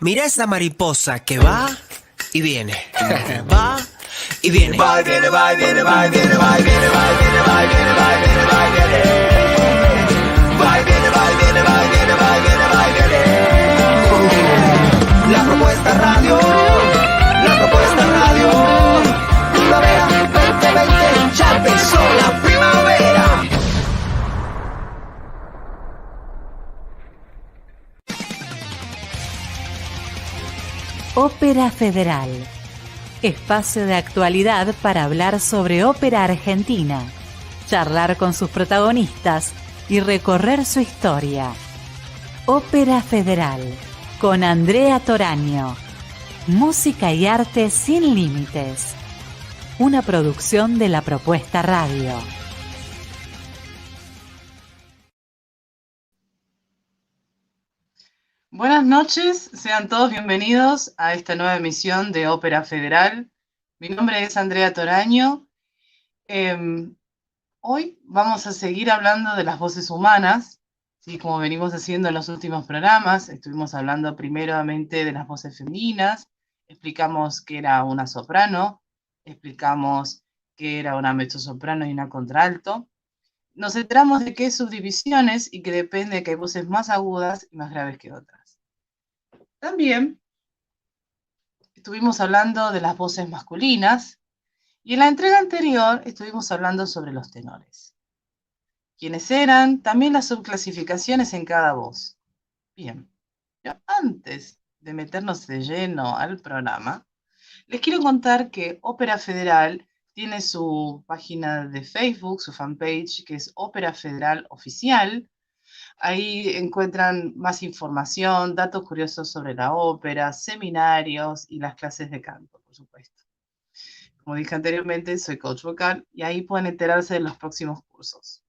Mira esa mariposa que va y viene, va y viene. Va y viene, va y viene, va y viene, va y viene, va y viene, va y viene, va y viene, va y viene. Va y viene, va y viene, va y viene, va y viene, va y viene. La propuesta radio, la propuesta radio. Primavera 2020, ya empezó la primavera. Ópera Federal. Espacio de actualidad para hablar sobre ópera argentina, charlar con sus protagonistas y recorrer su historia. Ópera Federal, con Andrea Toraño. Música y arte sin límites. Una producción de La Propuesta Radio. Buenas noches, sean todos bienvenidos a esta nueva emisión de Ópera Federal. Mi nombre es Andrea Toraño. Hoy vamos a seguir hablando de las voces humanas, ¿sí? Como venimos haciendo en los últimos programas. Estuvimos hablando primeramente de las voces femeninas, explicamos qué era una soprano, explicamos qué era una mezzosoprano y una contralto. Nos enteramos de que hay subdivisiones y que depende de que hay voces más agudas y más graves que otras. También estuvimos hablando de las voces masculinas y en la entrega anterior estuvimos hablando sobre los tenores. ¿Quiénes eran? También las subclasificaciones en cada voz. Bien, pero antes de meternos de lleno al programa, les quiero contar que Ópera Federal tiene su página de Facebook, su fanpage, que es Ópera Federal Oficial. Ahí encuentran más información, datos curiosos sobre la ópera, seminarios y las clases de canto, por supuesto. Como dije anteriormente, soy coach vocal y ahí pueden enterarse de los próximos cursos.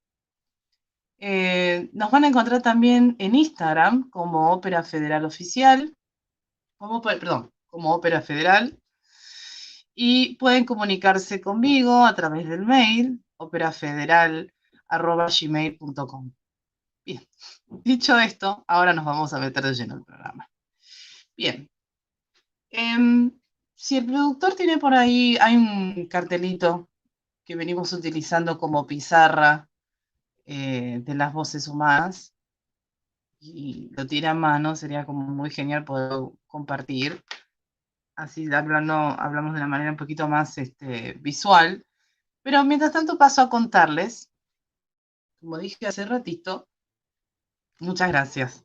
Nos van a encontrar también en Instagram como Ópera Federal Oficial, como Ópera Federal, y pueden comunicarse conmigo a través del mail operafederal@gmail.com. Bien, dicho esto, ahora nos vamos a meter de lleno al programa. Bien, si el productor tiene por ahí, hay un cartelito que venimos utilizando como pizarra de las voces humanas, y lo tiene a mano, sería como muy genial poder compartir. Así hablamos de una manera un poquito más visual. Pero mientras tanto paso a contarles, como dije hace ratito, muchas gracias.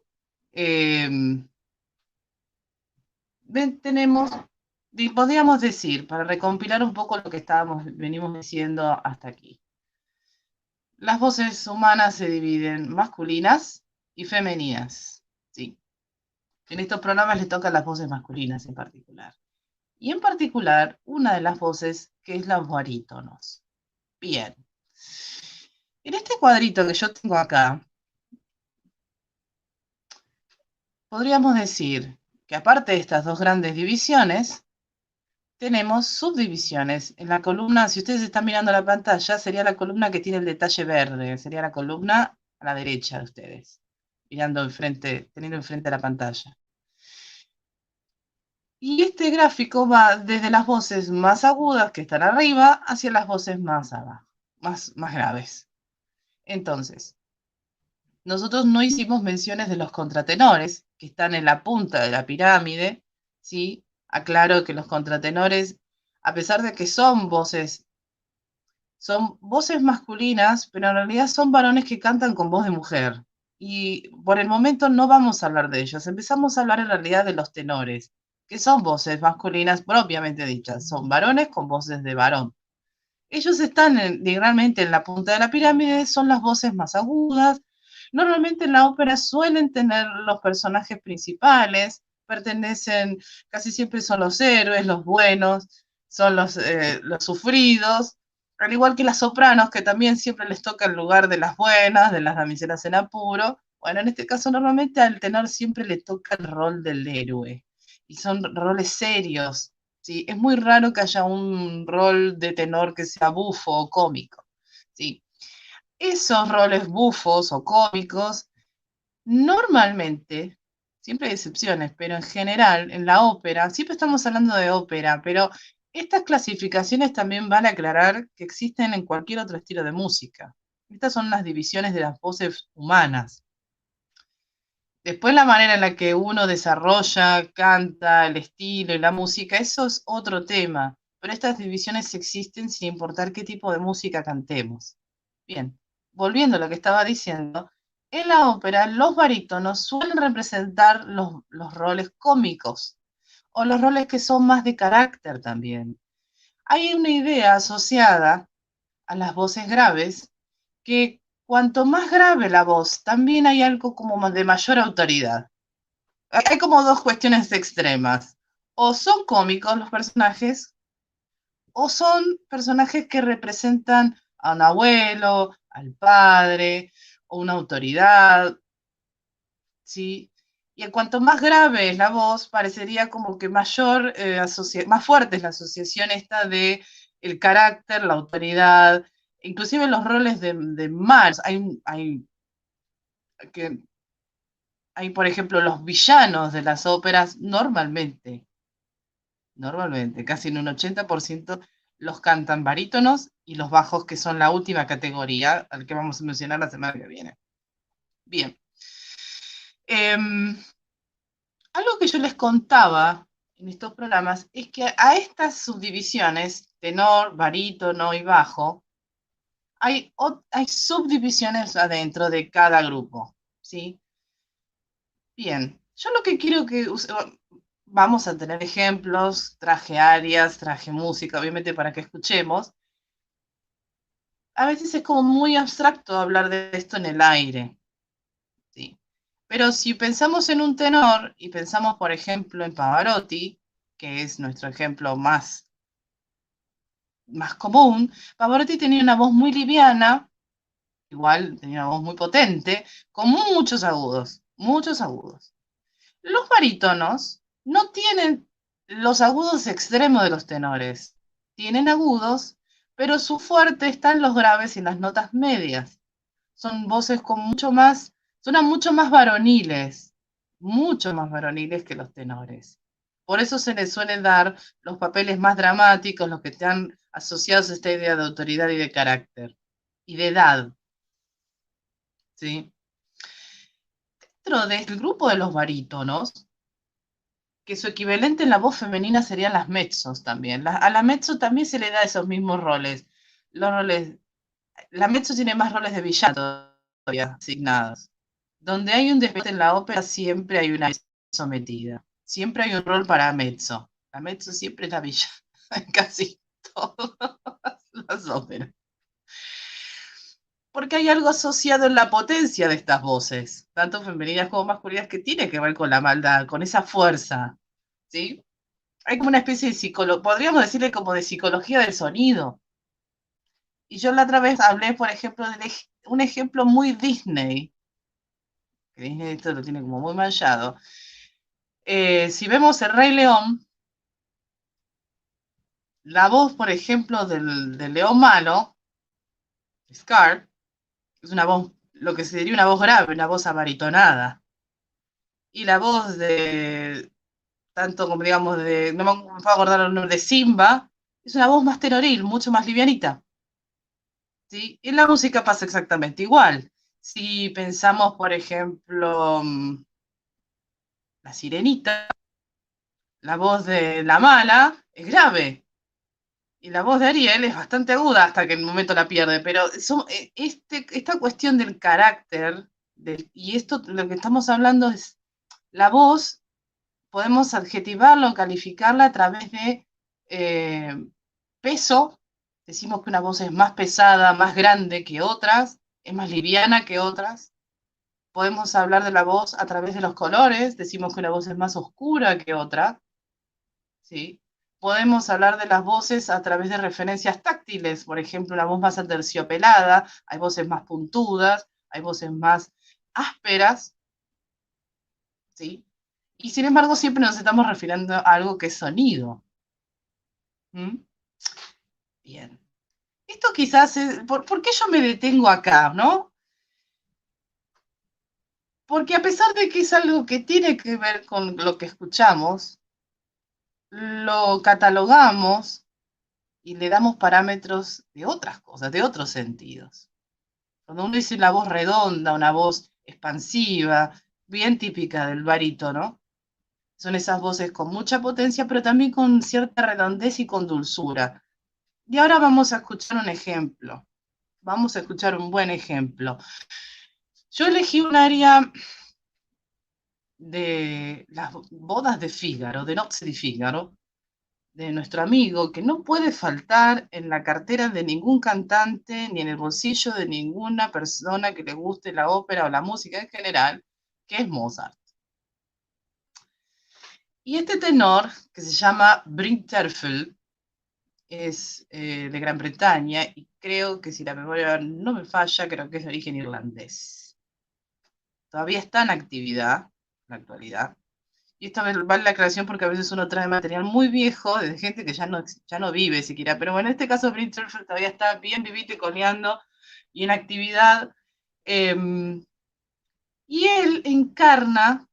Podríamos decir, para recompilar un poco lo que venimos diciendo hasta aquí. Las voces humanas se dividen masculinas y femeninas, ¿sí? En estos programas les tocan las voces masculinas en particular. Y en particular, una de las voces que es los barítonos. Bien. En este cuadrito que yo tengo acá, podríamos decir que aparte de estas dos grandes divisiones, tenemos subdivisiones. En la columna, si ustedes están mirando la pantalla, sería la columna que tiene el detalle verde, sería la columna a la derecha de ustedes, teniendo enfrente la pantalla. Y este gráfico va desde las voces más agudas que están arriba hacia las voces más abajo, más graves. Entonces, nosotros no hicimos menciones de los contratenores, que están en la punta de la pirámide, ¿sí? Aclaro que los contratenores, a pesar de que son voces masculinas, pero en realidad son varones que cantan con voz de mujer. Y por el momento no vamos a hablar de ellos. Empezamos a hablar en realidad de los tenores, que son voces masculinas propiamente dichas. Son varones con voces de varón. Ellos están realmente en la punta de la pirámide, son las voces más agudas. Normalmente en la ópera suelen tener los personajes principales, casi siempre son los héroes, los buenos, son los sufridos, al igual que las sopranos, que también siempre les toca el lugar de las buenas, de las damiselas en apuro. Bueno, en este caso normalmente al tenor siempre le toca el rol del héroe, y son roles serios. ¿Sí? Es muy raro que haya un rol de tenor que sea bufo o cómico, ¿sí? Esos roles bufos o cómicos normalmente siempre hay excepciones, pero en general, en la ópera, siempre estamos hablando de ópera, pero estas clasificaciones también van a aclarar que existen en cualquier otro estilo de música. Estas son las divisiones de las voces humanas. Después la manera en la que uno desarrolla, canta, el estilo y la música, eso es otro tema, pero estas divisiones existen sin importar qué tipo de música cantemos. Bien, volviendo a lo que estaba diciendo, en la ópera los barítonos suelen representar los roles cómicos o los roles que son más de carácter también. Hay una idea asociada a las voces graves que cuanto más grave la voz, también hay algo como de mayor autoridad. Hay como dos cuestiones extremas. O son cómicos los personajes, o son personajes que representan a un abuelo, al padre, o una autoridad, ¿sí? Y en cuanto más grave es la voz, parecería como que mayor, más fuerte es la asociación esta de el carácter, la autoridad, inclusive los roles de mal. Que hay, por ejemplo, los villanos de las óperas normalmente, casi en un 80% los cantan barítonos y los bajos, que son la última categoría, al que vamos a mencionar la semana que viene. Bien. Algo que yo les contaba en estos programas es que a estas subdivisiones, tenor, barítono y bajo, hay subdivisiones adentro de cada grupo, ¿sí? Bien, yo lo que quiero que vamos a tener ejemplos, traje arias, traje música, obviamente para que escuchemos. A veces es como muy abstracto hablar de esto en el aire, ¿sí? Pero si pensamos en un tenor y pensamos, por ejemplo, en Pavarotti, que es nuestro ejemplo más común, Pavarotti tenía una voz muy liviana, igual tenía una voz muy potente, con muchos agudos, muchos agudos. Los barítonos no tienen los agudos extremos de los tenores. Tienen agudos, pero su fuerte está en los graves y en las notas medias. Son voces con suenan mucho más varoniles que los tenores. Por eso se les suelen dar los papeles más dramáticos, los que están asociados a esta idea de autoridad y de carácter, y de edad, ¿sí? Dentro del grupo de los barítonos, que su equivalente en la voz femenina serían las mezzos también. A la mezzo también se le da esos mismos roles. La mezzo tiene más roles de villano todavía asignados. Donde hay un despegue en la ópera siempre hay una mezzo metida. Siempre hay un rol para mezzo. La mezzo siempre es la villana en casi todas las óperas. Porque hay algo asociado en la potencia de estas voces, tanto femeninas como masculinas, que tiene que ver con la maldad, con esa fuerza, ¿sí? Hay como una especie de podríamos decirle como de psicología del sonido. Y yo la otra vez hablé, por ejemplo, de un ejemplo muy Disney, que Disney esto lo tiene como muy manchado. Si vemos El Rey León, la voz, por ejemplo, del león malo, Scar, es una voz, lo que sería una voz grave, una voz abaritonada. Y la voz tanto como digamos, no me puedo acordar el nombre, de Simba, es una voz más tenoril, mucho más livianita. ¿Sí? Y en la música pasa exactamente igual. Si pensamos, por ejemplo, La Sirenita, la voz de la mala es grave. Y la voz de Ariel es bastante aguda hasta que en un momento la pierde. Pero esta cuestión del carácter, y esto lo que estamos hablando es la voz, podemos adjetivarlo, calificarla a través de peso. Decimos que una voz es más pesada, más grande que otras, es más liviana que otras. Podemos hablar de la voz a través de los colores, decimos que una voz es más oscura que otra, ¿sí? Podemos hablar de las voces a través de referencias táctiles, por ejemplo, una voz más aterciopelada, hay voces más puntudas, hay voces más ásperas, ¿sí? Y sin embargo, siempre nos estamos refiriendo a algo que es sonido. ¿Mm? Bien. Esto quizás es, ¿por qué yo me detengo acá, no? Porque a pesar de que es algo que tiene que ver con lo que escuchamos, lo catalogamos y le damos parámetros de otras cosas, de otros sentidos. Cuando uno dice la voz redonda, una voz expansiva, bien típica del barítono, son esas voces con mucha potencia, pero también con cierta redondez y con dulzura. Y ahora vamos a escuchar un ejemplo. Vamos a escuchar un buen ejemplo. Yo elegí un área de las bodas de Fígaro, de Nozze di Fígaro, de nuestro amigo, que no puede faltar en la cartera de ningún cantante ni en el bolsillo de ninguna persona que le guste la ópera o la música en general, que es Mozart. Y este tenor, que se llama Brintterfel, es de Gran Bretaña y creo que si la memoria no me falla, creo que es de origen irlandés. Todavía está en actividad, en la actualidad. Y esta vale la aclaración porque a veces uno trae material muy viejo de gente que ya no vive siquiera. Pero bueno, en este caso Brintterfel todavía está bien vivito y coleando y en actividad. Y él encarna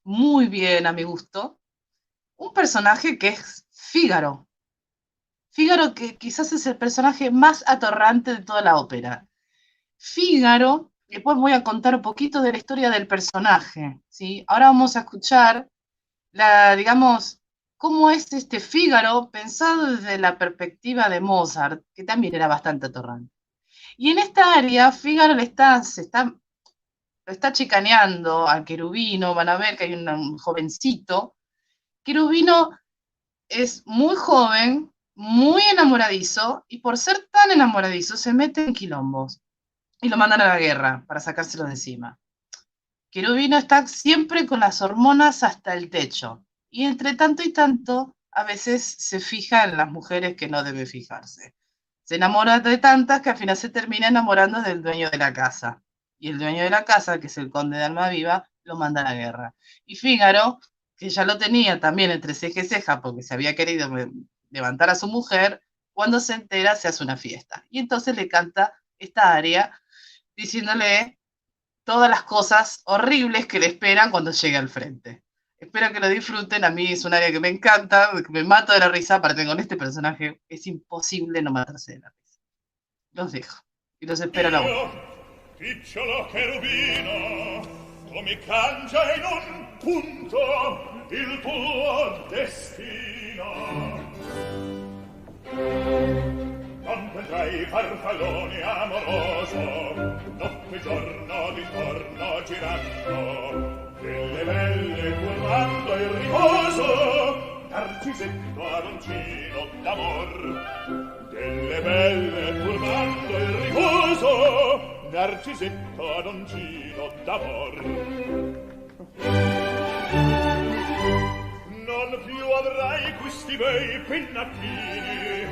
muy bien, a mi gusto, un personaje que es Fígaro. Fígaro que quizás es el personaje más atorrante de toda la ópera. Fígaro, después voy a contar un poquito de la historia del personaje, ¿sí? Ahora vamos a escuchar digamos, cómo es este Fígaro pensado desde la perspectiva de Mozart, que también era bastante atorrante. Y en esta área, Fígaro lo está chicaneando al querubino, van a ver que hay un jovencito. Querubino es muy joven, muy enamoradizo, y por ser tan enamoradizo se mete en quilombos y lo mandan a la guerra para sacárselo de encima. Querubino está siempre con las hormonas hasta el techo, y entre tanto y tanto, a veces se fija en las mujeres que no debe fijarse. Se enamora de tantas que al final se termina enamorando del dueño de la casa. Y el dueño de la casa, que es el conde de Almaviva, lo manda a la guerra. Y Fígaro, que ya lo tenía también entre ceja y ceja porque se había querido levantar a su mujer, cuando se entera se hace una fiesta. Y entonces le canta esta aria diciéndole todas las cosas horribles que le esperan cuando llegue al frente. Espero que lo disfruten, a mí es un área que me encanta, que me mato de la risa, aparte con este personaje es imposible no matarse de la risa. Los dejo y los espero a la vuelta. Picciolo cherubino, come cangia in un punto il tuo destino. Non vedrai farfallone amoroso, notte e giorno d'intorno girando, delle belle curvando il riposo, narcisetto adoncino d'amor. Delle belle curvando il riposo, narcisetto adoncino d'amor. Non più avrai questi bei pennacchini,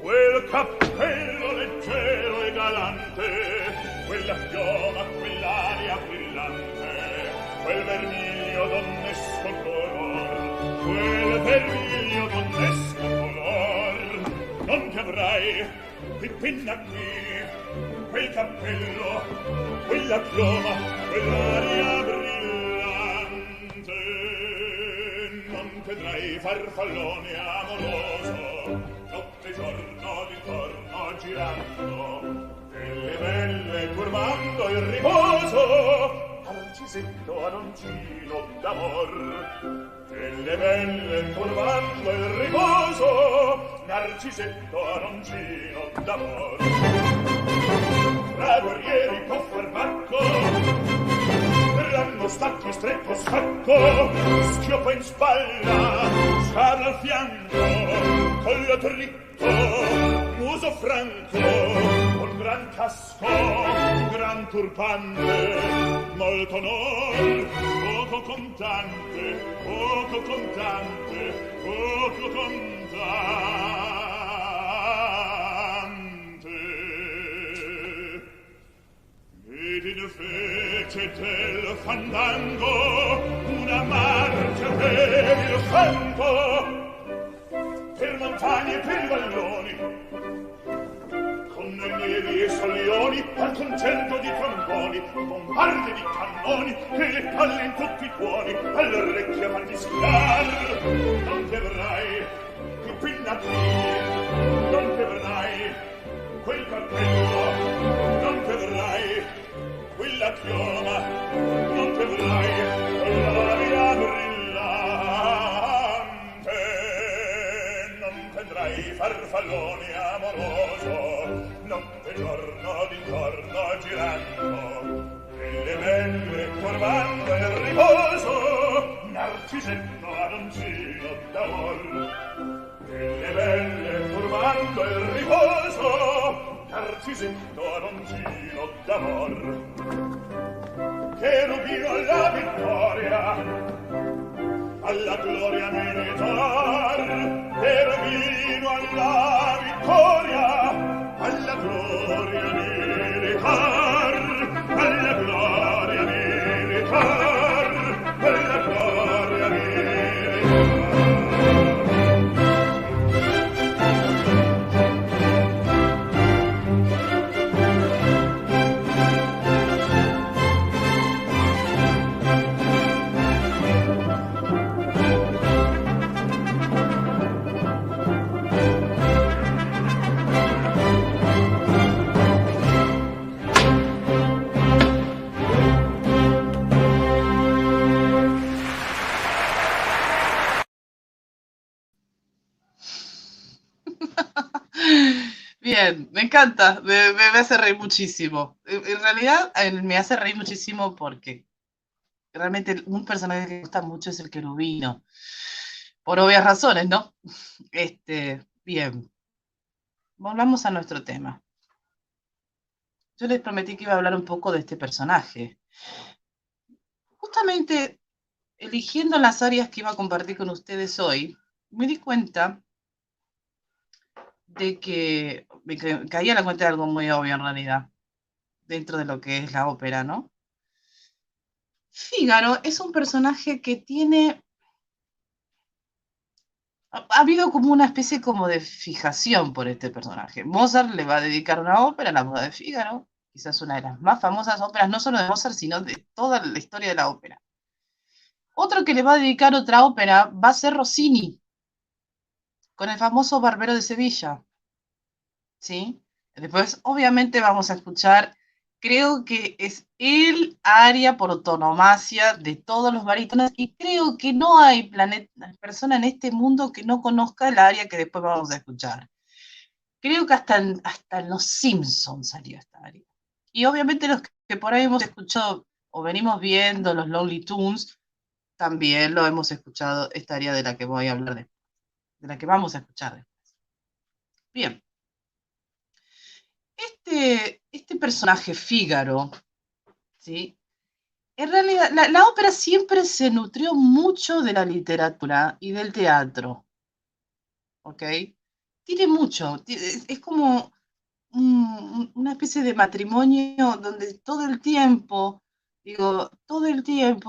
quel cappello leggero e galante, quella chioma, quell'aria brillante, quel vermiglio donnesco color, quel vermiglio donnesco color. Non ti avrai quei pennacchini, quel cappello, quella chioma, quell'aria brillante. Non vedrai farfallone amoroso, notte e giorno d'intorno girando, delle belle curvando il riposo, adoncisetto adoncino d'amor. Delle belle curvando il riposo, narcisetto adoncino d'amor. Tra guerrieri con furbacco, ranno stacchi stretto scacco, schioppo in spalla, sciarra al fianco, collo dritto, muso franco, un gran casco, un gran turbante, molto onor, poco contante, poco contante, poco contante. Ed in fece del fandango una marcia per il fango, per montagne e per valloni, con rilievi e solioni, al concerto di tromboni, bombarde di cannoni, e le palle in tutti i tuoni, all'orecchio fan fischiar. Non ti avrai, più pinna qui, non ti avrai, quel cappello, non ti avrai, quella chioma, non ti avrai, quell'aria brillante, non tendrai farfallone amoroso, notte giorno d'intorno girando, e le belle turbando il riposo, narcisetto adoncino d'amor. E le belle turbando il riposo, narcisetto adoncino d'amor. Che rubino alla vittoria, alla gloria militar, che rubino alla vittoria, alla gloria militar, alla gloria militar, alla gloria militar. Bien, me encanta, me hace reír muchísimo. En realidad me hace reír muchísimo porque realmente un personaje que me gusta mucho es el querubino, por obvias razones, ¿no? Bien, volvamos a nuestro tema. Yo les prometí que iba a hablar un poco de este personaje. Justamente eligiendo las áreas que iba a compartir con ustedes hoy, me di cuenta de que me caía la cuenta de algo muy obvio en realidad, dentro de lo que es la ópera, ¿no? Fígaro es un personaje que tiene... Ha habido como una especie como de fijación por este personaje. Mozart le va a dedicar una ópera, La boda de Fígaro, quizás una de las más famosas óperas, no solo de Mozart, sino de toda la historia de la ópera. Otro que le va a dedicar otra ópera va a ser Rossini, con el famoso Barbero de Sevilla. ¿Sí? Después, obviamente, vamos a escuchar, creo que es el aria por antonomasia de todos los barítonos, y creo que no hay persona en este mundo que no conozca el aria que después vamos a escuchar. Creo que hasta en Los Simpsons salió esta aria. Y obviamente los que por ahí hemos escuchado o venimos viendo los Lonely Tunes, también lo hemos escuchado, esta aria de la que voy a hablar después, de la que vamos a escuchar después. Bien. Este personaje Fígaro, ¿sí? En realidad, la ópera siempre se nutrió mucho de la literatura y del teatro, ¿ok? Tiene mucho, es como una especie de matrimonio donde todo el tiempo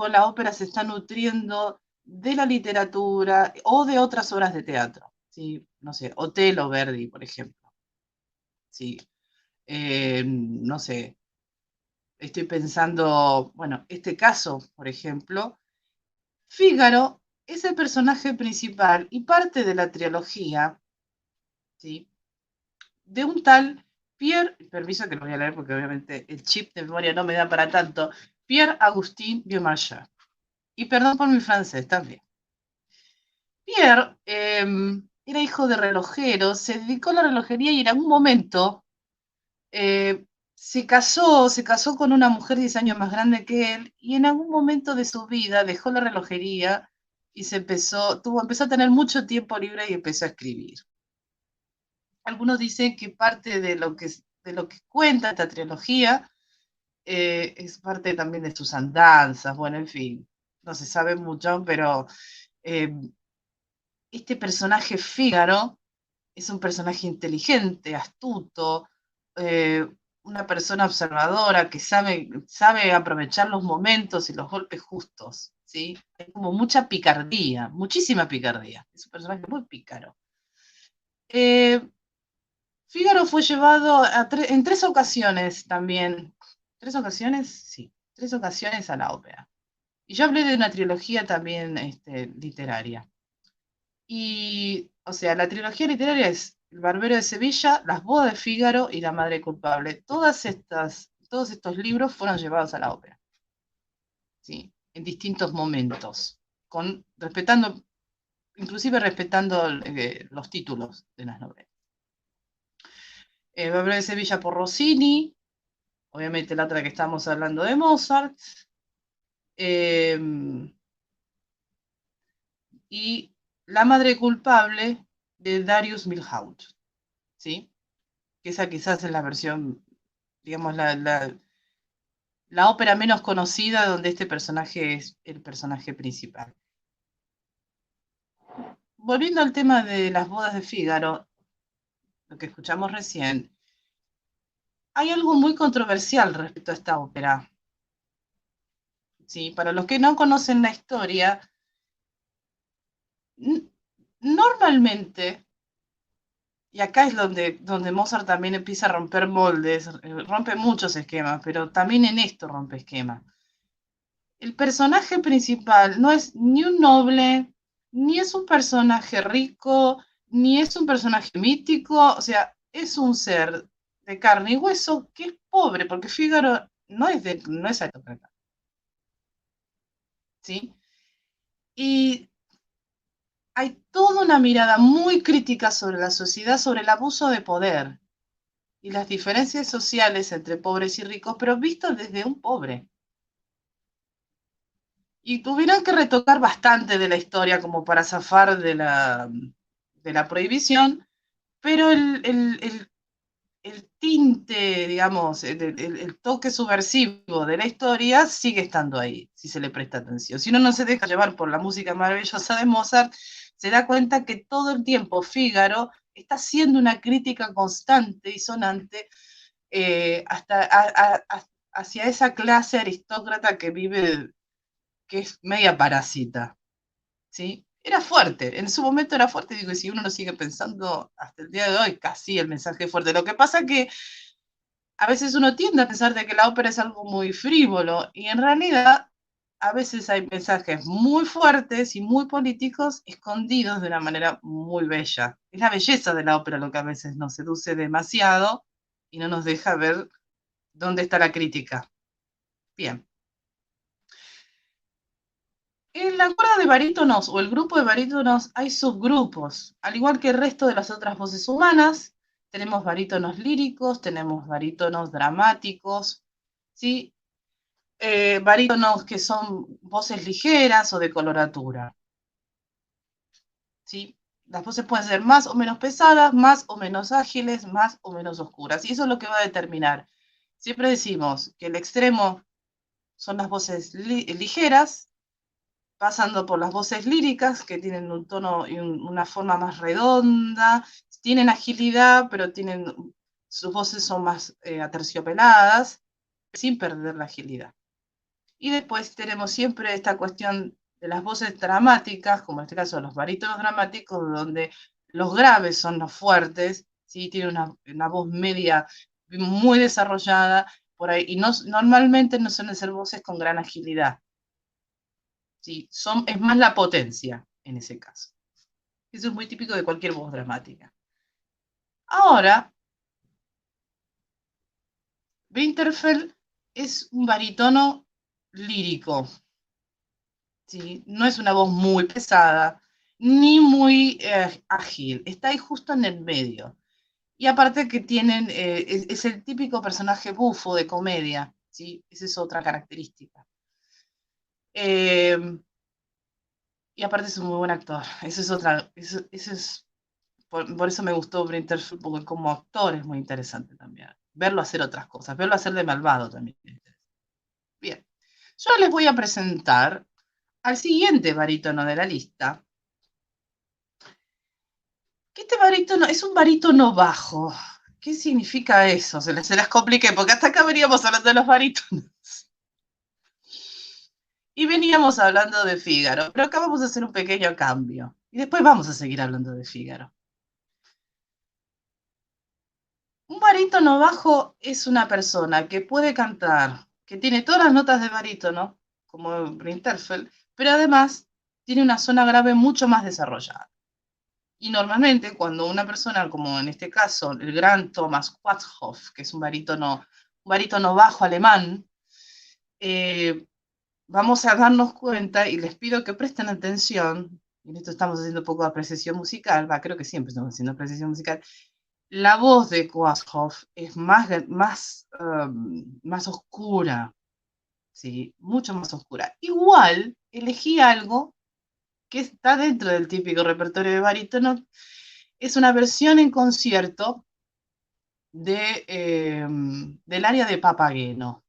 la ópera se está nutriendo de la literatura o de otras obras de teatro, ¿sí? No sé, Otelo, Verdi, por ejemplo, ¿sí? No sé, estoy pensando, bueno, este caso, por ejemplo, Fígaro es el personaje principal y parte de la trilogía, ¿sí? De un tal Pierre, permiso que lo voy a leer porque obviamente el chip de memoria no me da para tanto, Pierre-Augustin Beaumarchais. Y perdón por mi francés también. Pierre era hijo de relojero, se dedicó a la relojería y en algún momento se casó con una mujer 10 años más grande que él, y en algún momento de su vida dejó la relojería y empezó a tener mucho tiempo libre y empezó a escribir. Algunos dicen que parte de lo que cuenta esta trilogía es parte también de sus andanzas, bueno, en fin, no se sabe mucho, pero este personaje Fígaro es un personaje inteligente, astuto, una persona observadora que sabe aprovechar los momentos y los golpes justos, ¿sí? Hay como mucha picardía, muchísima picardía. Es un personaje muy pícaro. Fígaro fue llevado en 3 ocasiones también. ¿3 ocasiones? Sí, 3 ocasiones a la ópera. Y yo hablé de una trilogía también literaria. Y, o sea, la trilogía literaria es El Barbero de Sevilla, Las Bodas de Fígaro y La Madre Culpable. Todos estos libros fueron llevados a la ópera, ¿sí? En distintos momentos, inclusive respetando los títulos de las novelas. El Barbero de Sevilla por Rossini, obviamente la otra que estamos hablando de Mozart, y La Madre Culpable de Darius Milhaud, ¿sí? Que esa quizás es la versión, digamos, la ópera menos conocida donde este personaje es el personaje principal. Volviendo al tema de Las Bodas de Fígaro, lo que escuchamos recién, hay algo muy controversial respecto a esta ópera. ¿Sí? Para los que no conocen la historia, normalmente, y acá es donde Mozart también empieza a romper moldes, rompe muchos esquemas, pero también en esto rompe esquemas. El personaje principal no es ni un noble, ni es un personaje rico, ni es un personaje mítico, o sea, es un ser de carne y hueso que es pobre, porque Fígaro no es aristócrata, ¿sí? Y hay toda una mirada muy crítica sobre la sociedad, sobre el abuso de poder y las diferencias sociales entre pobres y ricos, pero vistos desde un pobre. Y tuvieron que retocar bastante de la historia como para zafar de la prohibición, pero el tinte, digamos, el toque subversivo de la historia sigue estando ahí, si se le presta atención. Si uno no se deja llevar por la música maravillosa de Mozart, se da cuenta que todo el tiempo Fígaro está haciendo una crítica constante y sonante hacia esa clase aristócrata que vive, que es media parásita, ¿sí? Era fuerte, en su momento era fuerte, digo, y si uno lo sigue pensando hasta el día de hoy, casi el mensaje es fuerte. Lo que pasa que a veces uno tiende a pensar de que la ópera es algo muy frívolo, y en realidad a veces hay mensajes muy fuertes y muy políticos escondidos de una manera muy bella. Es la belleza de la ópera lo que a veces nos seduce demasiado y no nos deja ver dónde está la crítica. Bien. En la cuerda de barítonos o el grupo de barítonos hay subgrupos, al igual que el resto de las otras voces humanas. Tenemos barítonos líricos, tenemos barítonos dramáticos, ¿sí? Barítonos que son voces ligeras o de coloratura, ¿sí? Las voces pueden ser más o menos pesadas, más o menos ágiles, más o menos oscuras, y eso es lo que va a determinar. Siempre decimos que el extremo son las voces ligeras, pasando por las voces líricas, que tienen un tono y una forma más redonda, tienen agilidad, pero sus voces son más aterciopeladas, sin perder la agilidad. Y después tenemos siempre esta cuestión de las voces dramáticas, como en este caso los barítonos dramáticos, donde los graves son los fuertes, ¿sí? Tienen una voz media muy desarrollada, por ahí, y normalmente no suelen ser voces con gran agilidad. ¿Sí? Es más la potencia en ese caso. Eso es muy típico de cualquier voz dramática. Ahora, Winterfeld es un barítono lírico, ¿sí? No es una voz muy pesada, ni muy ágil, está ahí justo en el medio. Y aparte que es el típico personaje bufo de comedia, ¿sí? Esa es otra característica. Y aparte es un muy buen actor, eso es otra, eso es, por eso me gustó Winterfeld, porque como actor es muy interesante también. Verlo hacer otras cosas, verlo hacer de malvado también. Bien, yo les voy a presentar al siguiente barítono de la lista. Que este barítono es un barítono bajo. ¿Qué significa eso? Se las compliqué, porque hasta acá veníamos hablando de los barítonos. Y veníamos hablando de Fígaro, pero acá vamos a hacer un pequeño cambio. Y después vamos a seguir hablando de Fígaro. Un barítono bajo es una persona que puede cantar, que tiene todas las notas de barítono, como Brinterfeld, pero además tiene una zona grave mucho más desarrollada. Y normalmente cuando una persona, como en este caso el gran Thomas Quasthoff, que es un barítono bajo alemán, vamos a darnos cuenta, y les pido que presten atención, y en esto estamos haciendo un poco de apreciación musical, creo que siempre estamos haciendo apreciación musical, la voz de Quasthoff es más oscura, ¿sí? Mucho más oscura. Igual elegí algo que está dentro del típico repertorio de barítono. Es una versión en concierto del aria de Papageno,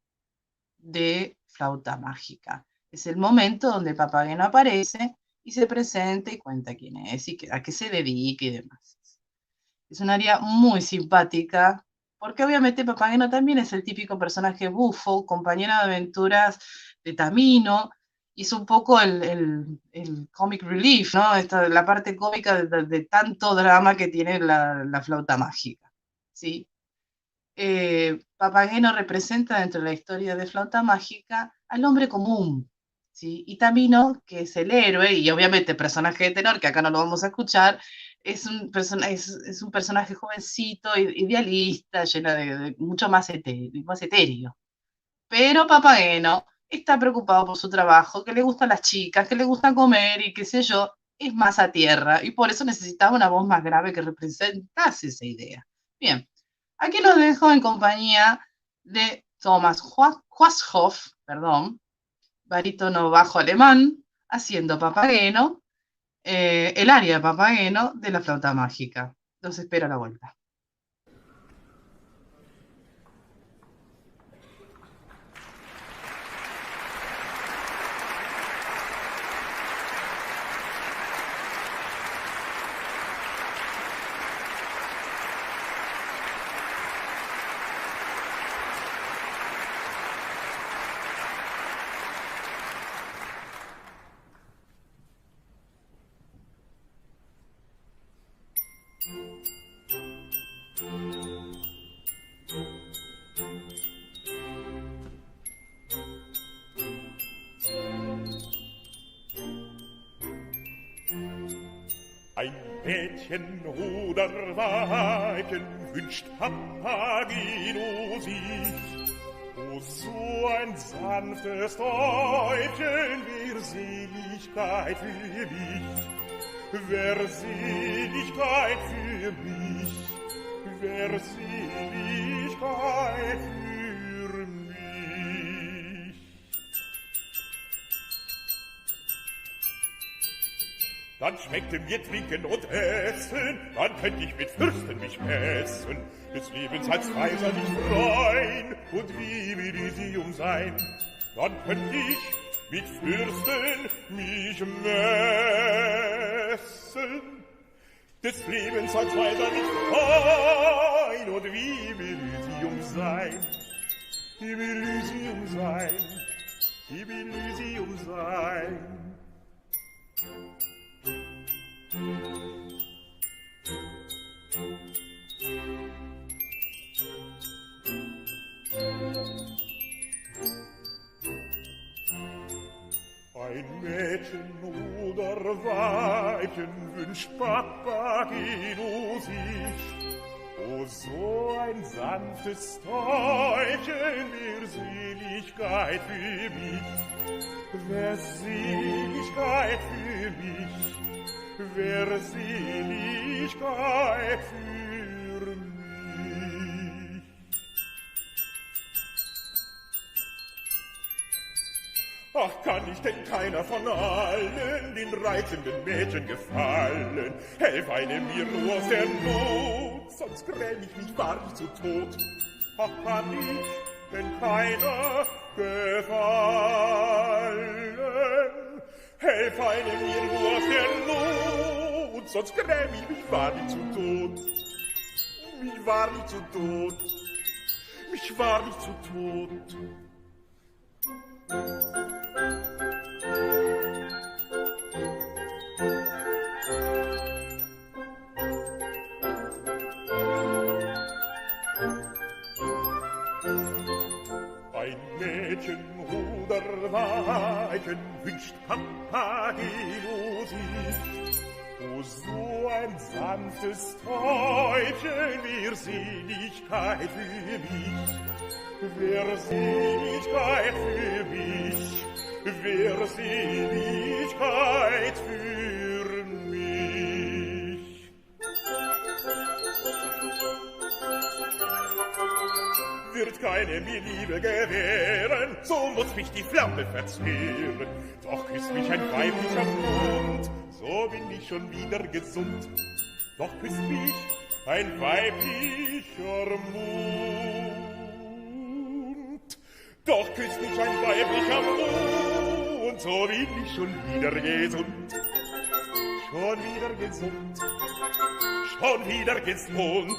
de Flauta Mágica. Es el momento donde Papageno aparece y se presenta y cuenta quién es y a qué se dedica y demás. Es un aria muy simpática, porque obviamente Papageno también es el típico personaje bufo, compañero de aventuras de Tamino, y es un poco el comic relief, ¿no? La parte cómica de tanto drama que tiene la Flauta Mágica, ¿sí? Papageno representa dentro de la historia de Flauta Mágica al hombre común, ¿sí? Y Tamino, que es el héroe, y obviamente personaje de tenor, que acá no lo vamos a escuchar, es un personaje jovencito, idealista, lleno de mucho más etéreo. Pero Papageno está preocupado por su trabajo, que le gustan las chicas, que le gusta comer y qué sé yo, es más a tierra, y por eso necesitaba una voz más grave que representase esa idea. Bien, aquí los dejo en compañía de Thomas Quasthoff, barítono bajo alemán, haciendo Papageno, el aria de Papageno de la Flauta Mágica. Los espero a la vuelta. Ein Mädchen oder Weibchen wünscht Papageno sich. O, so ein sanftes Täubchen, wär Seligkeit für mich. Wär Seligkeit für mich. Wär Seligkeit für mich. Dann schmeckte mir Trinken und Essen, dann könnt ich mit Fürsten mich messen, des Lebens als Kaiser nicht freuen und wie Elysium sein. Dann könnt ich mit Fürsten mich messen, des Lebens als Kaiser nicht freuen und wie Elysium sein. Im Elysium sein, im Elysium sein. Ein Mädchen oder Weibchen wünscht Papageno sich. O, so ein sanftes Täubchen, wär Seligkeit für mich. Wär Seligkeit für mich. Wär Seligkeit für mich. Ach, kann ich denn keiner von allen den reizenden Mädchen gefallen? Helf einem mir nur aus der Not, sonst gräm ich mich wahrlich zu Tod. Ach, kann ich denn keiner gefallen? Helf einem mir nur aus der Not, sonst gräm ich mich wahrlich zu Tod. Mich wahrlich zu Tod. Mich wahrlich zu Tod. Mädchenhuder weichen wünscht Papageno sie. O so ein sanftes Täubchen, wär Seligkeit für mich, wär Seligkeit für mich, wär Seligkeit für mich. Wird keine mir Liebe gewähren, so muss mich die Flamme verzehren. Doch küsst mich ein weiblicher Mund, so bin ich schon wieder gesund. Doch küsst mich ein weiblicher Mund. Doch küsst mich ein weiblicher Mund, so bin ich schon wieder gesund. Schon wieder gesund, schon wieder gesund.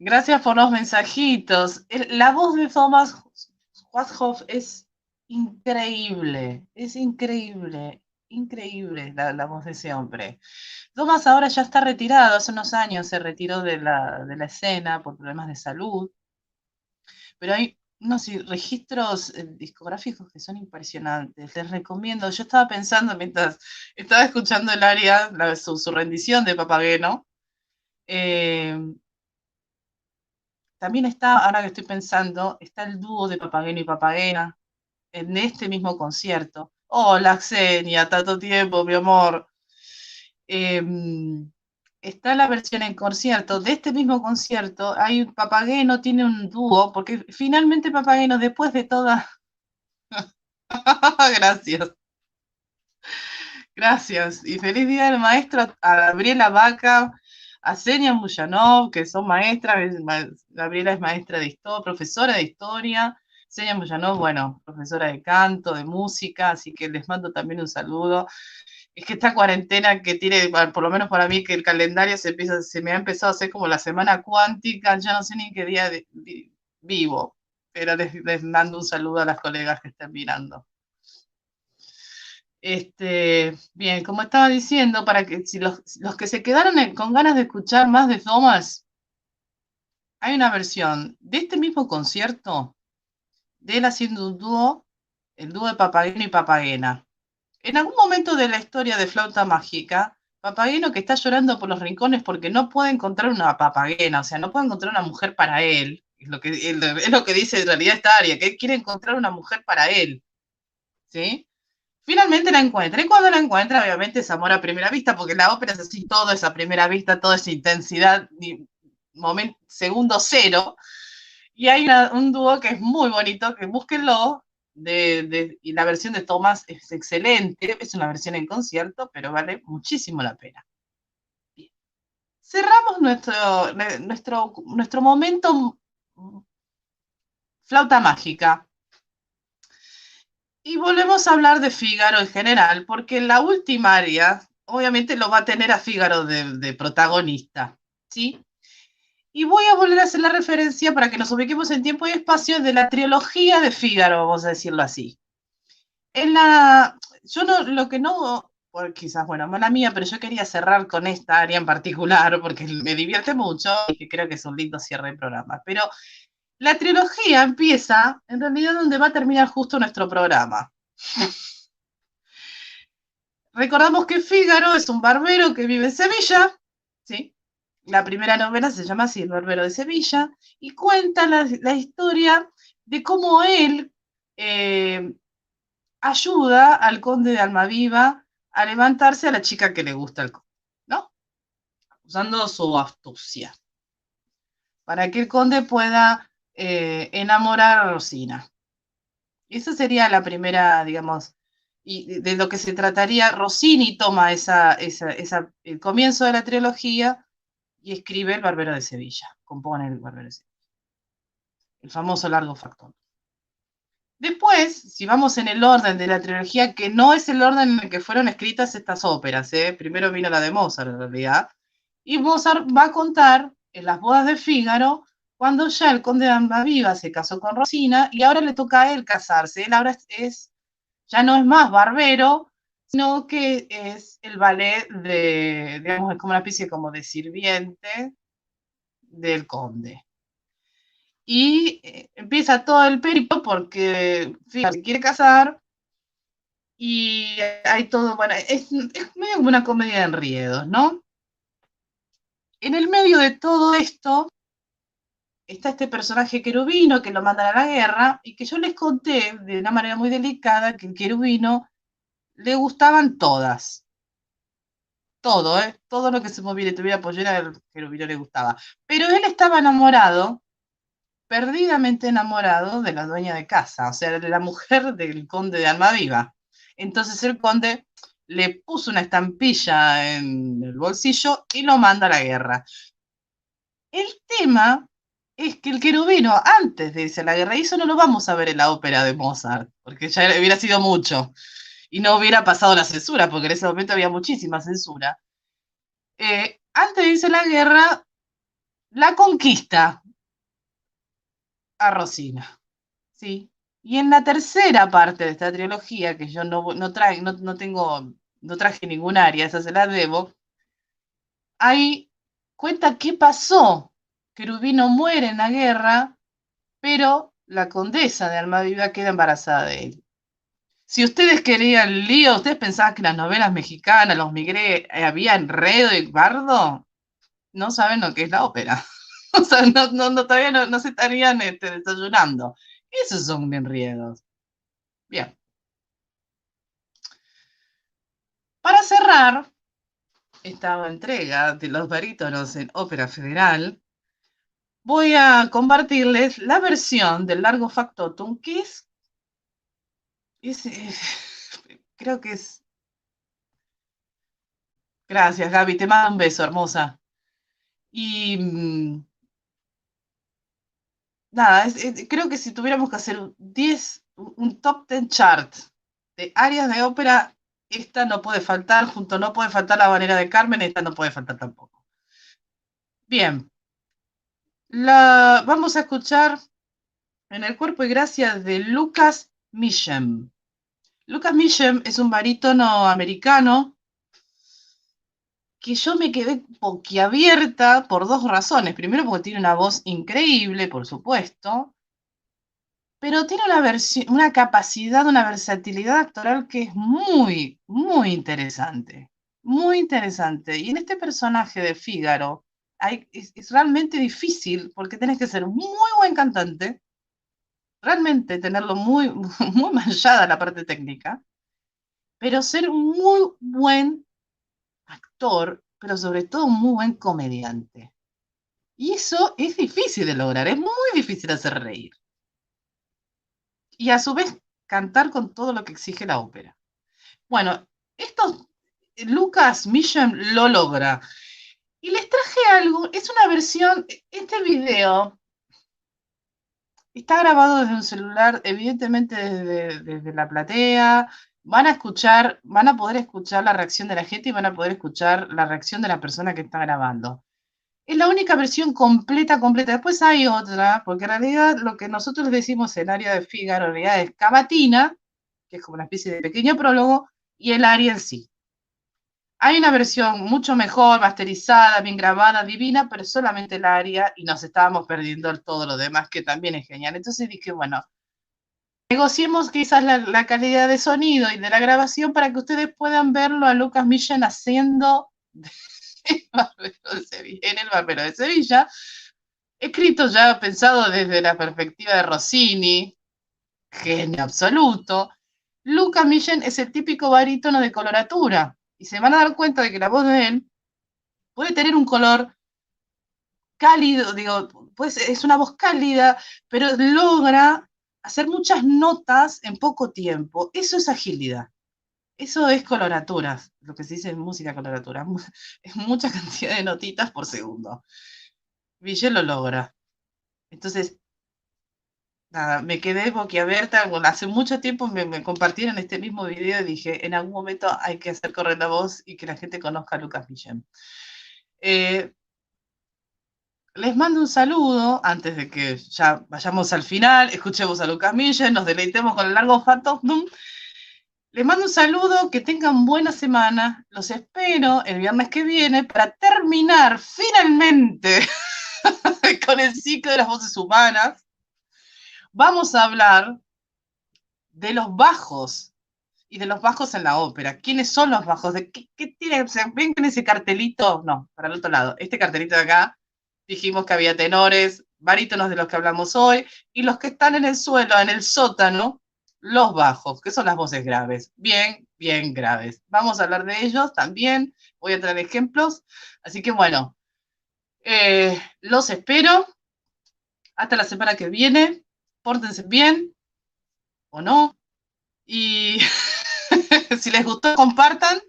Gracias por los mensajitos. La voz de Thomas Washoff es increíble, increíble la voz de ese hombre. Thomas ahora ya está retirado, hace unos años se retiró de la escena por problemas de salud, pero hay unos registros discográficos que son impresionantes. Les recomiendo, yo estaba pensando mientras estaba escuchando el aria, su rendición de Papageno, también está, ahora que estoy pensando, está el dúo de Papageno y Papagena en este mismo concierto. Hola, Xenia, tanto tiempo, mi amor. Está la versión en concierto. De este mismo concierto, hay Papageno tiene un dúo, porque finalmente Papageno, después de toda... Gracias. Gracias. Y feliz día del maestro a Gabriela Vaca, a Xenia Muyanov, que son maestras. Gabriela es maestra de historia, profesora de historia. Xenia Muyanov, bueno, profesora de canto, de música, así que les mando también un saludo. Es que esta cuarentena que tiene, por lo menos para mí, que el calendario se me ha empezado a hacer como la semana cuántica, ya no sé ni qué día vivo, pero les mando un saludo a las colegas que están mirando. Bien, como estaba diciendo, para que si los que se quedaron con ganas de escuchar más de Thomas, hay una versión de este mismo concierto de él haciendo un dúo, el dúo de Papageno y Papagena. En algún momento de la historia de Flauta Mágica, Papageno, que está llorando por los rincones porque no puede encontrar una papagena, o sea, no puede encontrar una mujer para él, es lo que dice en realidad esta aria, que él quiere encontrar una mujer para él, ¿sí? Finalmente la encuentra, y cuando la encuentra, obviamente es amor a primera vista, porque la ópera es así, todo es a primera vista, toda esa intensidad, segundo cero, y hay un dúo que es muy bonito, que búsquenlo, y la versión de Thomas es excelente, es una versión en concierto, pero vale muchísimo la pena. Bien. Cerramos nuestro momento Flauta Mágica. Y volvemos a hablar de Fígaro en general, porque la última aria, obviamente lo va a tener a Fígaro de protagonista, ¿sí? Y voy a volver a hacer la referencia para que nos ubiquemos en tiempo y espacio de la trilogía de Fígaro, vamos a decirlo así. Quizás, bueno, mala mía, pero yo quería cerrar con esta aria en particular, porque me divierte mucho y que creo que es un lindo cierre de programa. Pero la trilogía empieza, en realidad, donde va a terminar justo nuestro programa. Recordamos que Fígaro es un barbero que vive en Sevilla, ¿sí? La primera novela se llama así, El barbero de Sevilla, y cuenta la historia de cómo él ayuda al conde de Almaviva a levantarse a la chica que le gusta el conde, ¿no? Usando su astucia, para que el conde pueda enamorar a Rosina. Esa sería la primera, digamos, y de lo que se trataría. Rossini toma el comienzo de la trilogía y escribe El Barbero de Sevilla, compone El Barbero de Sevilla, el famoso largo factor. Después, si vamos en el orden de la trilogía, que no es el orden en el que fueron escritas estas óperas, primero vino la de Mozart en realidad, y Mozart va a contar en Las bodas de Fígaro, cuando ya el conde de Almaviva se casó con Rosina y ahora le toca a él casarse. Él ahora ya no es más barbero, sino que es el ballet de, digamos, es como una especie como de sirviente del conde. Y empieza todo el periplo porque Fígaro se quiere casar y hay todo, bueno, es medio como una comedia de enriedos, ¿no? En el medio de todo esto está este personaje querubino que lo mandan a la guerra y que yo les conté de una manera muy delicada que el querubino le gustaban todas. Todo, todo lo que se moviera y tuviera pollera, el querubino le gustaba. Pero él estaba enamorado, perdidamente enamorado de la dueña de casa, o sea, de la mujer del conde de Almaviva. Entonces el conde le puso una estampilla en el bolsillo y lo manda a la guerra. El tema es que el querubino, antes de irse a la guerra, y eso no lo vamos a ver en la ópera de Mozart, porque ya hubiera sido mucho, y no hubiera pasado la censura, porque en ese momento había muchísima censura. Antes de irse a la guerra, la conquista a Rosina, ¿sí? Y en la tercera parte de esta trilogía, que yo no traje ningún área, esa se la debo, ahí cuenta qué pasó. Querubino muere en la guerra, pero la condesa de Almaviva queda embarazada de él. Si ustedes querían lío, ustedes pensaban que las novelas mexicanas, los migré, había enredo y bardo, no saben lo que es la ópera. O sea, todavía no se estarían desayunando. Esos son enredos. Bien. Para cerrar esta entrega de los barítonos en Ópera Federal, voy a compartirles la versión del largo factotum, que creo que es. Gracias, Gaby, te mando un beso, hermosa. Y nada, creo que si tuviéramos que hacer un top 10 chart de áreas de ópera, esta no puede faltar, no puede faltar La Habanera de Carmen, esta no puede faltar tampoco. Bien, vamos a escuchar En el cuerpo y gracia de Lucas Mishem. Lucas Mishem es un barítono americano que yo me quedé boquiabierta por dos razones. Primero, porque tiene una voz increíble, por supuesto, pero tiene una capacidad, una versatilidad actoral que es muy, muy interesante. Muy interesante. Y en este personaje de Fígaro es realmente difícil porque tenés que ser muy buen cantante, realmente tenerlo muy, muy manchada la parte técnica, pero ser un muy buen actor, pero sobre todo un muy buen comediante. Y eso es difícil de lograr, es muy difícil hacer reír. Y a su vez cantar con todo lo que exige la ópera. Bueno, Lucas Mishem lo logra. Y les traje algo, es una versión, este video está grabado desde un celular, evidentemente desde la platea. Van a poder escuchar la reacción de la gente y van a poder escuchar la reacción de la persona que está grabando. Es la única versión completa. Después hay otra, porque en realidad lo que nosotros decimos el área de Fígaro en realidad es cavatina, que es como una especie de pequeño prólogo, y el área en sí. Hay una versión mucho mejor, masterizada, bien grabada, divina, pero solamente el área y nos estábamos perdiendo todo lo demás, que también es genial. Entonces dije, bueno, negociemos quizás la calidad de sonido y de la grabación para que ustedes puedan verlo a Lucas Millen haciendo en El Barbero de Sevilla, escrito ya, pensado desde la perspectiva de Rossini, genio absoluto, Luca Millen es el típico barítono de coloratura y se van a dar cuenta de que la voz de él puede tener un color cálido, digo, pues es una voz cálida, pero logra hacer muchas notas en poco tiempo. Eso es agilidad. Eso es coloraturas, lo que se dice en música coloratura. Es mucha cantidad de notitas por segundo. Millen lo logra. Entonces, nada, me quedé boquiabierta. Bueno, hace mucho tiempo me compartieron este mismo video y dije, en algún momento hay que hacer correr la voz y que la gente conozca a Lucas Millen. Les mando un saludo antes de que ya vayamos al final, escuchemos a Lucas Millen, nos deleitemos con el largo Fatum. Les mando un saludo, que tengan buena semana. Los espero el viernes que viene para terminar finalmente con el ciclo de las voces humanas. Vamos a hablar de los bajos y de los bajos en la ópera. ¿Quiénes son los bajos? ¿Qué tiene? ¿Ven en ese cartelito? No, para el otro lado. Este cartelito de acá, dijimos que había tenores, barítonos de los que hablamos hoy, y los que están en el suelo, en el sótano, los bajos, que son las voces graves. Bien, bien graves. Vamos a hablar de ellos también. Voy a traer ejemplos. Así que bueno, los espero. Hasta la semana que viene. Pórtense bien o no. Y si les gustó, compartan.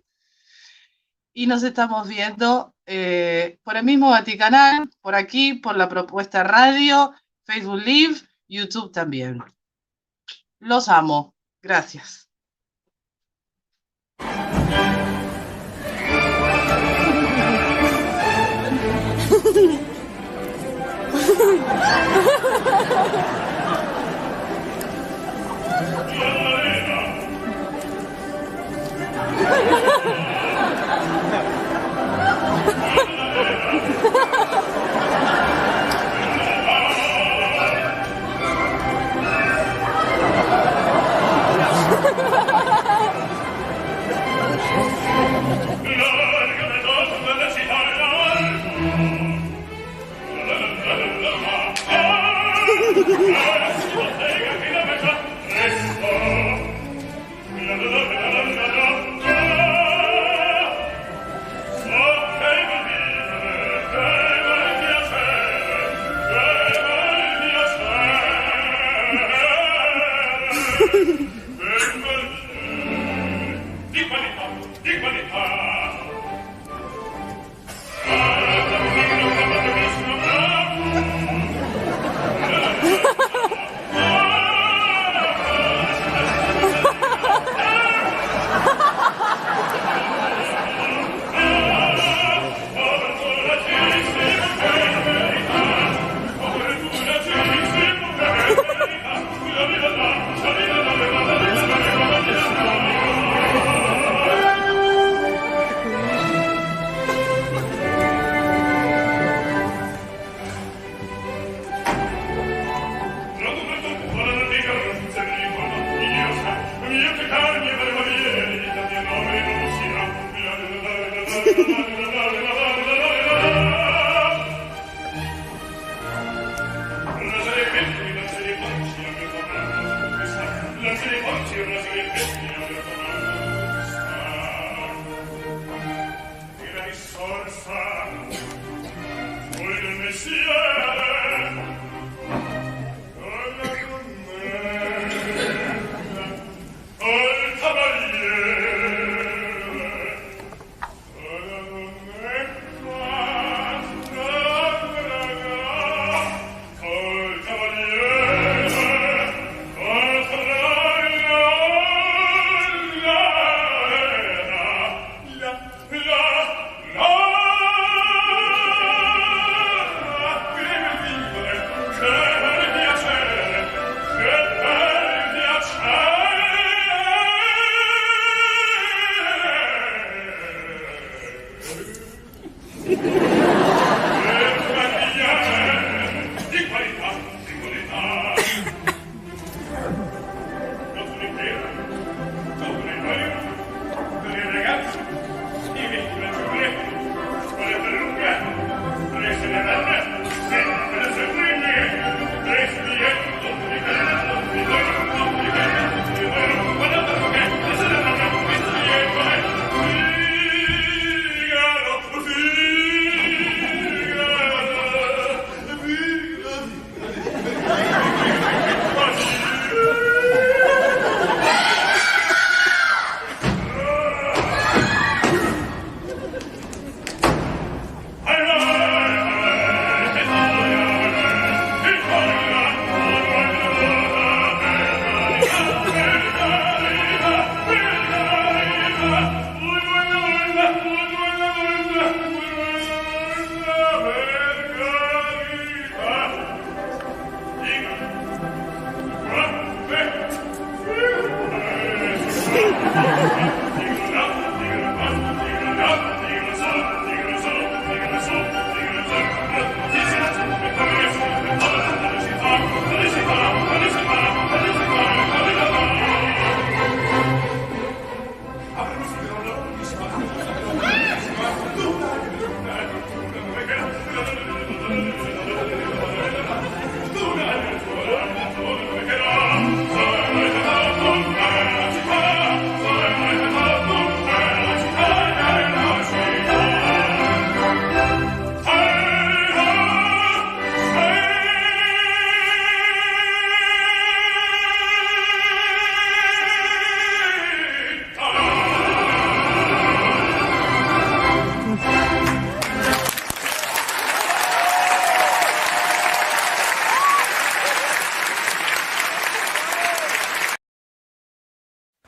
Y nos estamos viendo por el mismo Vaticanal, por aquí, por la Propuesta Radio, Facebook Live, YouTube también. Los amo. Gracias.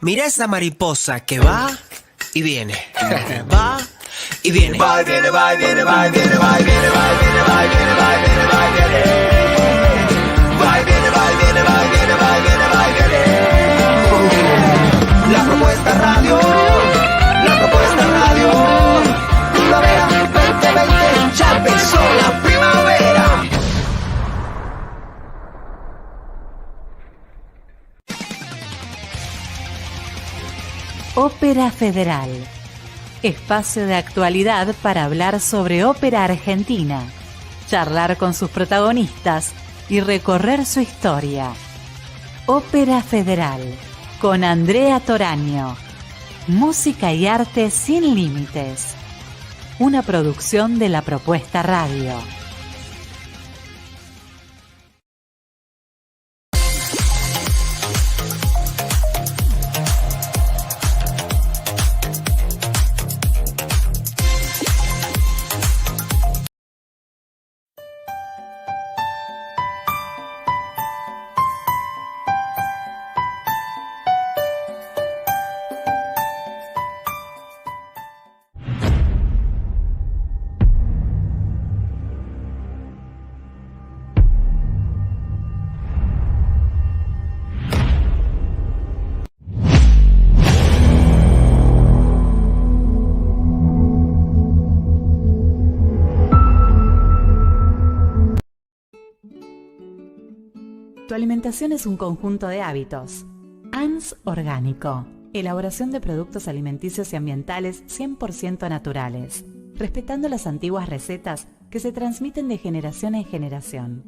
Mira esa mariposa que va y viene. Va y viene. Va y viene, va y viene, va y viene, va y viene, va y viene, va y viene, va y viene, va y viene. Va y viene, va y viene, va y viene, va y viene, va y viene. La propuesta radio, la propuesta radio. Primavera 2020, ya empezó la primavera. Ópera Federal. Espacio de actualidad para hablar sobre ópera argentina, charlar con sus protagonistas y recorrer su historia. Ópera Federal, con Andrea Toraño. Música y arte sin límites. Una producción de La Propuesta Radio. Tu alimentación es un conjunto de hábitos. ANS Orgánico. Elaboración de productos alimenticios y ambientales 100% naturales, respetando las antiguas recetas que se transmiten de generación en generación.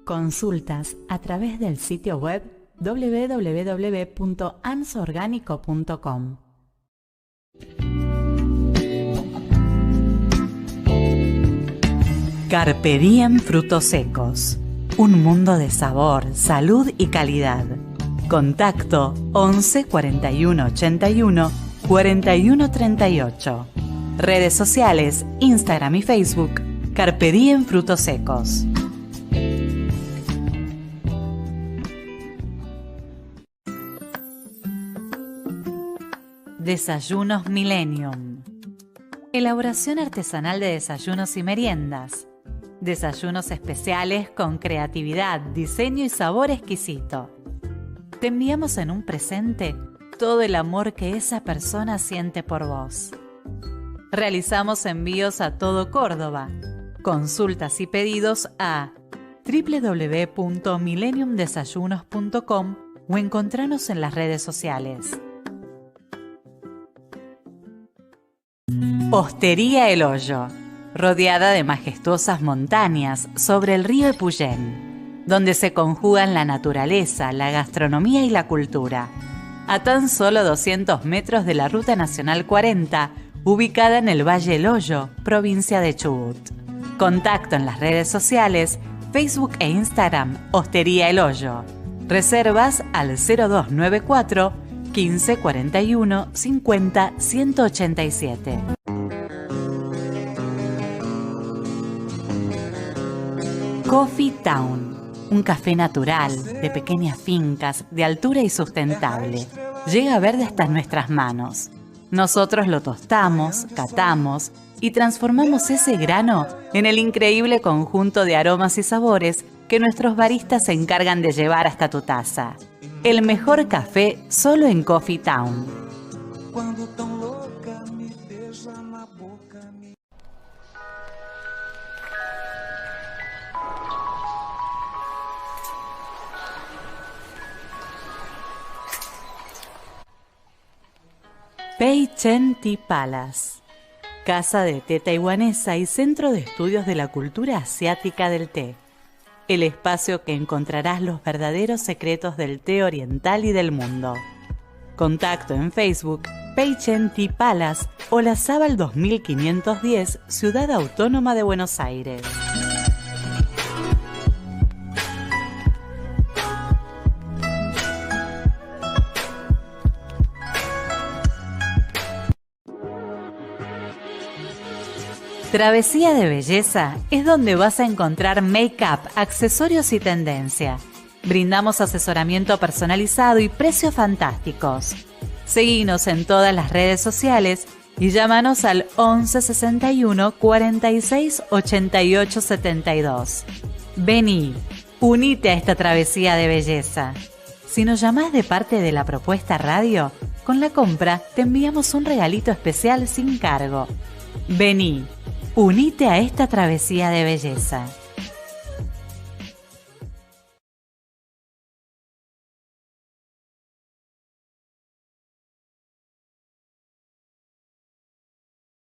Consultas a través del sitio web www.ansorgánico.com. Carpe Diem Frutos Secos. Un mundo de sabor, salud y calidad. Contacto 11 41 81 41 38. Redes sociales, Instagram y Facebook, Carpe Diem Frutos Secos. Desayunos Millennium. Elaboración artesanal de desayunos y meriendas. Desayunos especiales con creatividad, diseño y sabor exquisito. Te enviamos en un presente todo el amor que esa persona siente por vos. Realizamos envíos a todo Córdoba. Consultas y pedidos a www.millenniumdesayunos.com o encontranos en las redes sociales. Hostería El Hoyo, rodeada de majestuosas montañas sobre el río Epuyén, donde se conjugan la naturaleza, la gastronomía y la cultura. A tan solo 200 metros de la Ruta Nacional 40, ubicada en el Valle El Hoyo, provincia de Chubut. Contacto en las redes sociales, Facebook e Instagram, Hostería El Hoyo. Reservas al 0294 15 41 50 187. Coffee Town, un café natural, de pequeñas fincas, de altura y sustentable. Llega verde hasta nuestras manos. Nosotros lo tostamos, catamos y transformamos ese grano en el increíble conjunto de aromas y sabores que nuestros baristas se encargan de llevar hasta tu taza. El mejor café solo en Coffee Town. Pei Chen Tea Palace, casa de té taiwanesa y centro de estudios de la cultura asiática del té. El espacio que encontrarás los verdaderos secretos del té oriental y del mundo. Contacto en Facebook, Pei Chen Tea Palace o La Zabal 2510, Ciudad Autónoma de Buenos Aires. Travesía de Belleza es donde vas a encontrar make-up, accesorios y tendencia. Brindamos asesoramiento personalizado y precios fantásticos. Seguinos en todas las redes sociales y llámanos al 11 61 46 88 72. Vení, unite a esta travesía de belleza. Si nos llamás de parte de la Propuesta Radio, con la compra te enviamos un regalito especial sin cargo. Vení, unite a esta travesía de belleza.